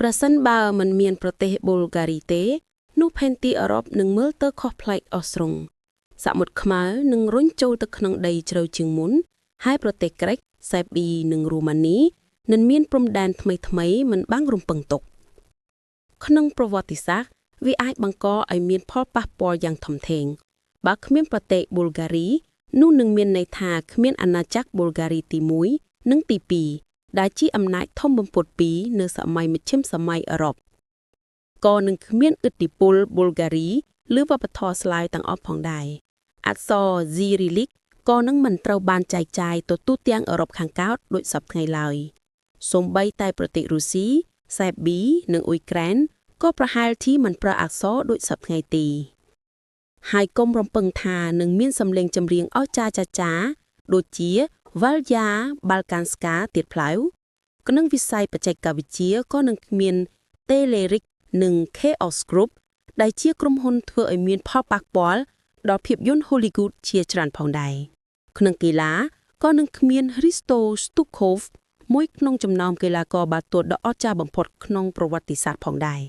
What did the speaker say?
ប្រសិនបើមិនមានប្រទេសប៊ុលហ្គារីទេនោះផែនទីអឺរ៉ុបនឹងមើលទៅខុសប្លែកអស់ស្រុងសមុទ្រខ្មៅនឹងរុញចូលទៅក្នុងដីជ្រៅជាងមុនហើយប្រទេសក្រិកសេប៊ីនិងរូម៉ានីនឹងមានព្រំដែនថ្មីៗមិនបាំងរំពឹងទុកក្នុងប្រវត្តិសាស្ត្រវាអាចបង្កឲ្យមានផលប៉ះពាល់យ៉ាងធំធេងបើគ្មានប្រទេសប៊ុលហ្គារីនោះនឹងមានន័យថាគ្មានអាណាចក្រប៊ុលហ្គារីទី1និងទី2ដែលជាអំណាចធំបំផុតពីរនៅសម័យមជ្ឈិមសម័យអឺរ៉ុបក៏នឹងគ្មានឥទ្ធិពលប៊ុលហ្គារីឬវប្បធម៌ស្លាវទាំងអស់ផងដែរអក្សរស៊ីរីលីកក៏នឹងមិនត្រូវបានចែកចាយទៅទូទាំងអឺរ៉ុបខាងកើតដូចសពថ្ងៃឡើយសូម្បីតែប្រទេសរុស្ស៊ីសេប៊ីនិងអ៊ុយក្រែនក៏ប្រហែលជាមិនប្រើអក្សរដូចសពថ្ងៃទេហើយកុំរំពឹងថានឹងមានសម្លេងចម្រៀងអស្ចារ្យចាៗដូចជា Valja Balkanska ទៀតផ្លៅក្នុងវិស័យបច្ចេកវិទ្យាក៏នឹងគ្មាន Telerik និង Chaos Group ដែលជាក្រុមហ៊ុនធ្វើឲ្យមានផលប៉ះពាល់ដល់ភាពយន្ត Hollywood ជាច្រើនផងដែរក្នុងកីឡាក៏នឹងគ្មាន Hristo Stoichkov មួយក្នុងចំណោមកីឡាករបាល់ទាត់ដ៏អស្ចារ្យបំផុតក្នុងប្រវត្តិសាស្ត្រផងដែរ